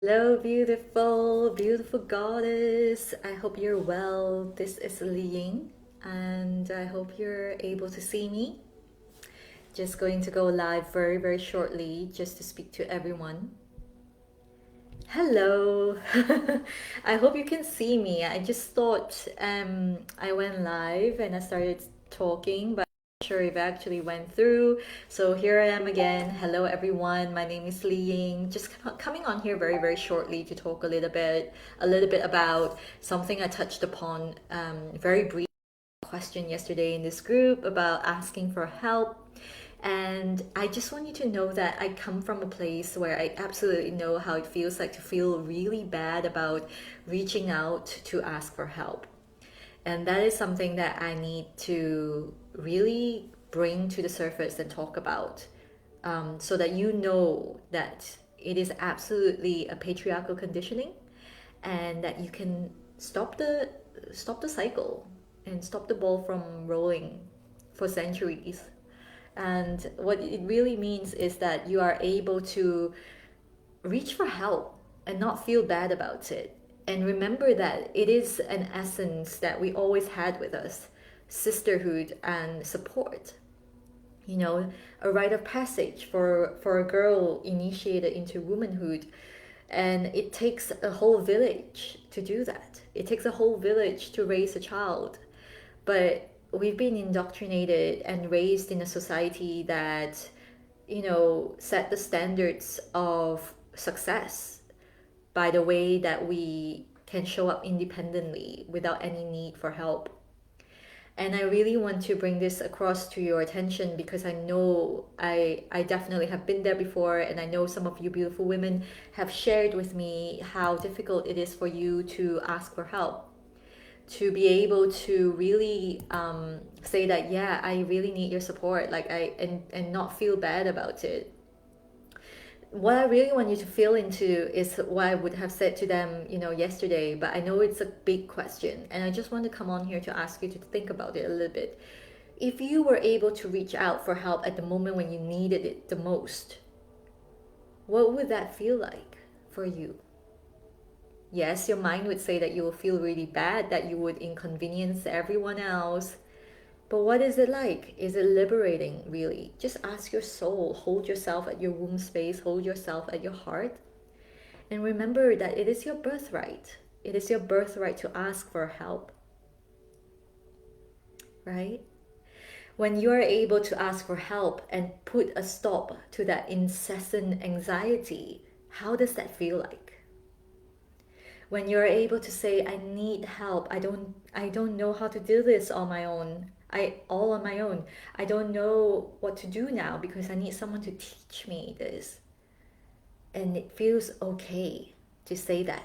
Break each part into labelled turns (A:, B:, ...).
A: Hello, beautiful, beautiful goddess. I hope you're well. This is Li Ying, and I hope you're able to see me. Just going to go live very, very shortly just to speak to everyone. Hello. I hope you can see me. I just thought I went live and I started talking, but I'm not sure if it actually went through. So here I am again. Hello, everyone. My name is Li Ying. Just coming on here very, very shortly to talk a little bit about something I touched upon very briefly question yesterday in this group about asking for help. And I just want you to know that I come from a place where I absolutely know how it feels like to feel really bad about reaching out to ask for help. And that is something that I need to really bring to the surface and talk about, so that you know that it is absolutely a patriarchal conditioning and that you can stop the cycle and stop the ball from rolling for centuries. And what it really means is that you are able to reach for help and not feel bad about it. And remember that it is an essence that we always had with us, sisterhood and support. You know, a rite of passage for a girl initiated into womanhood. And it takes a whole village to do that. It takes a whole village to raise a child. But we've been indoctrinated and raised in a society that, set the standards of success by the way that we can show up independently without any need for help. And I really want to bring this across to your attention because I know I definitely have been there before, and I know some of you beautiful women have shared with me how difficult it is for you to ask for help, to be able to really say that, yeah, I really need your support, like and not feel bad about it. What I really want you to feel into is what I would have said to them, yesterday, but I know it's a big question, and I just want to come on here to ask you to think about it a little bit. If you were able to reach out for help at the moment when you needed it the most, what would that feel like for you? Yes, your mind would say that you will feel really bad, that you would inconvenience everyone else. But what is it like? Is it liberating, really? Just ask your soul, hold yourself at your womb space, hold yourself at your heart, and remember that it is your birthright. It is your birthright to ask for help, right? When you are able to ask for help and put a stop to that incessant anxiety, how does that feel like? When you're able to say, I need help, I don't know how to do this on my own, I all on my own, I don't know what to do now because I need someone to teach me this. And it feels okay to say that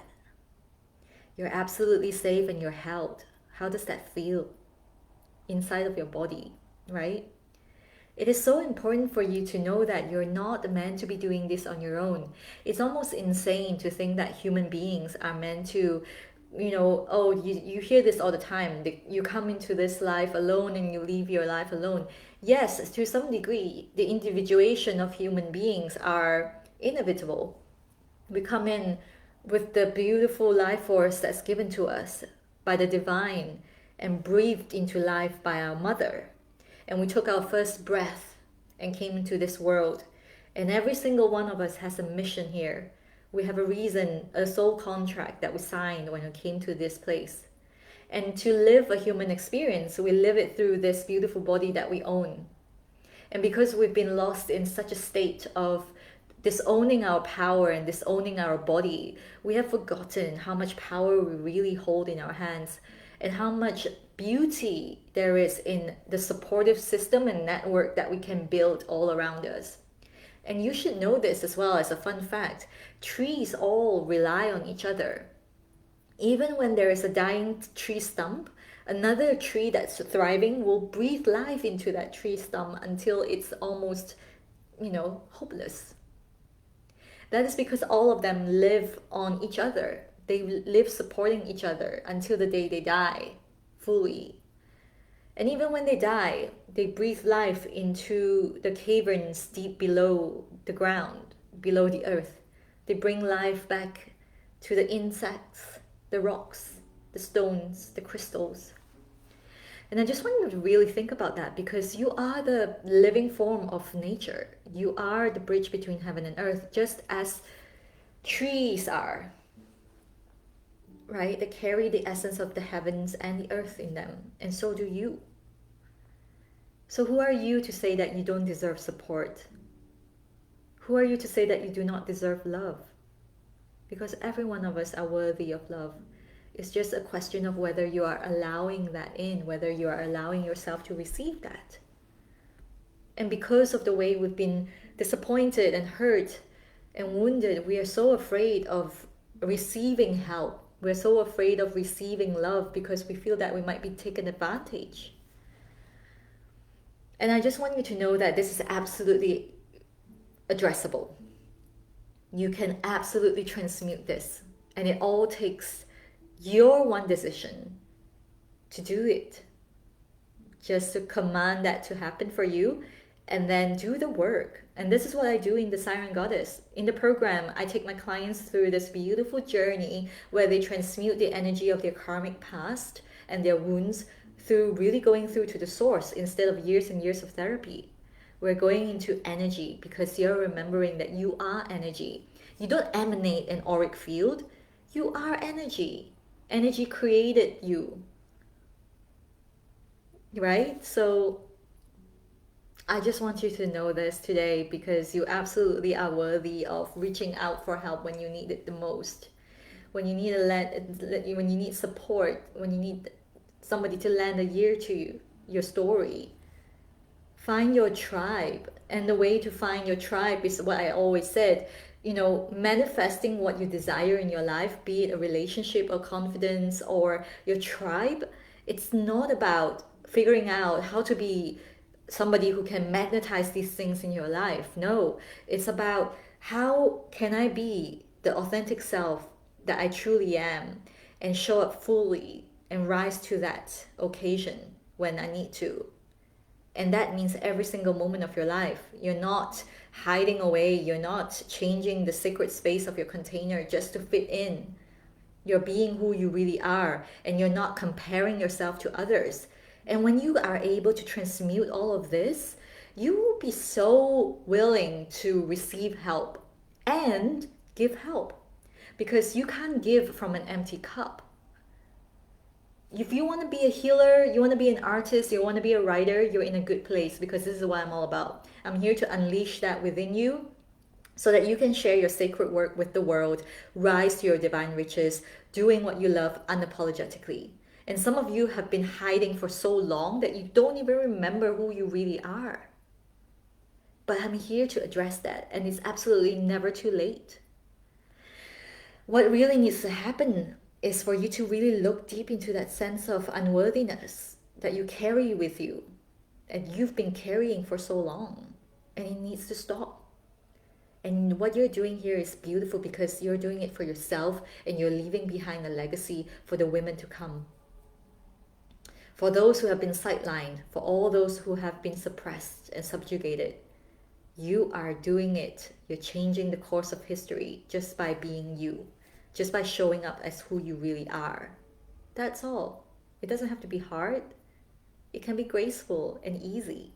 A: you're absolutely safe and you're held. How does that feel inside of your body, right? It is so important for you to know that you're not meant to be doing this on your own. It's almost insane to think that human beings are meant to, oh, you hear this all the time. You come into this life alone and you leave your life alone. Yes, to some degree, the individuation of human beings are inevitable. We come in with the beautiful life force that's given to us by the divine and breathed into life by our mother. And we took our first breath and came into this world. And every single one of us has a mission here. We have a reason, a soul contract that we signed when we came to this place. And to live a human experience, we live it through this beautiful body that we own. And because we've been lost in such a state of disowning our power and disowning our body, we have forgotten how much power we really hold in our hands and how much beauty there is in the supportive system and network that we can build all around us. And you should know this as well as a fun fact. Trees all rely on each other. Even when there is a dying tree stump, another tree that's thriving will breathe life into that tree stump until it's almost, hopeless. That is because all of them live on each other. They live supporting each other until the day they die fully. And even when they die, they breathe life into the caverns deep below the ground, below the earth, They bring life back to the insects, the rocks, the stones, the crystals. And I just want you to really think about that, because you are the living form of nature. You are the bridge between heaven and earth, just as trees are, right? They carry the essence of the heavens and the earth in them, and so do you. So, who are you to say that you don't deserve support? Who are you to say that you do not deserve love? Because every one of us are worthy of love. It's just a question of whether you are allowing that in, whether you are allowing yourself to receive that. And because of the way we've been disappointed and hurt and wounded, we are so afraid of receiving help. We're so afraid of receiving love because we feel that we might be taken advantage. And I just want you to know that this is absolutely addressable. You can absolutely transmute this. And it all takes your one decision to do it. Just to command that to happen for you, and then do the work. And this is what I do in the Siren Goddess. In the program, I take my clients through this beautiful journey where they transmute the energy of their karmic past and their wounds through really going through to the source instead of years and years of therapy. We're going into energy because you're remembering that you are energy. You don't emanate an auric field. You are energy. Energy created you. Right? So I just want you to know this today, because you absolutely are worthy of reaching out for help when you need it the most. When you need when you need support, when you need somebody to lend a ear to your story. Find your tribe. And the way to find your tribe is what I always said, manifesting what you desire in your life, be it a relationship or confidence or your tribe. It's not about figuring out how to be somebody who can magnetize these things in your life. No, it's about how can I be the authentic self that I truly am and show up fully and rise to that occasion when I need to. And that means every single moment of your life. You're not hiding away. You're not changing the sacred space of your container just to fit in. You're being who you really are, and you're not comparing yourself to others. And when you are able to transmute all of this, you will be so willing to receive help and give help, because you can't give from an empty cup. If you want to be a healer, you want to be an artist, you want to be a writer, you're in a good place, because this is what I'm all about. I'm here to unleash that within you so that you can share your sacred work with the world, rise to your divine riches, doing what you love unapologetically. And some of you have been hiding for so long that you don't even remember who you really are. But I'm here to address that, and it's absolutely never too late. What really needs to happen is for you to really look deep into that sense of unworthiness that you carry with you and you've been carrying for so long, and it needs to stop. And what you're doing here is beautiful, because you're doing it for yourself and you're leaving behind a legacy for the women to come. For those who have been sidelined, for all those who have been suppressed and subjugated, you are doing it. You're changing the course of history just by being you, just by showing up as who you really are. That's all. It doesn't have to be hard. It can be graceful and easy.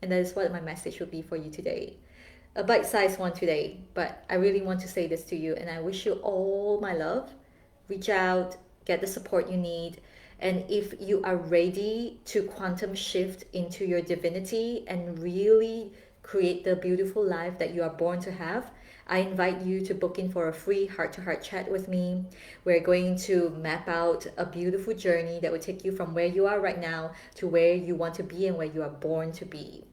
A: And that is what my message will be for you today. A bite-sized one today, but I really want to say this to you, and I wish you all my love. Reach out, get the support you need, and if you are ready to quantum shift into your divinity and really create the beautiful life that you are born to have, I invite you to book in for a free heart-to-heart chat with me. We're going to map out a beautiful journey that will take you from where you are right now to where you want to be and where you are born to be.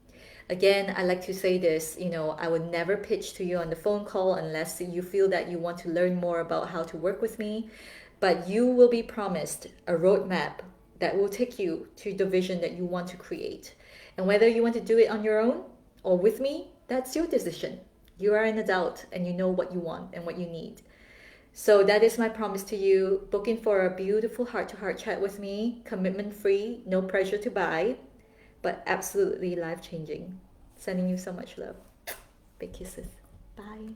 A: Again, I like to say this, I would never pitch to you on the phone call unless you feel that you want to learn more about how to work with me. But you will be promised a roadmap that will take you to the vision that you want to create. And whether you want to do it on your own or with me, that's your decision. You are an adult and you know what you want and what you need. So that is my promise to you. Book in for a beautiful heart-to-heart chat with me, commitment-free, no pressure to buy, but absolutely life-changing. Sending you so much love. Big kisses. Bye.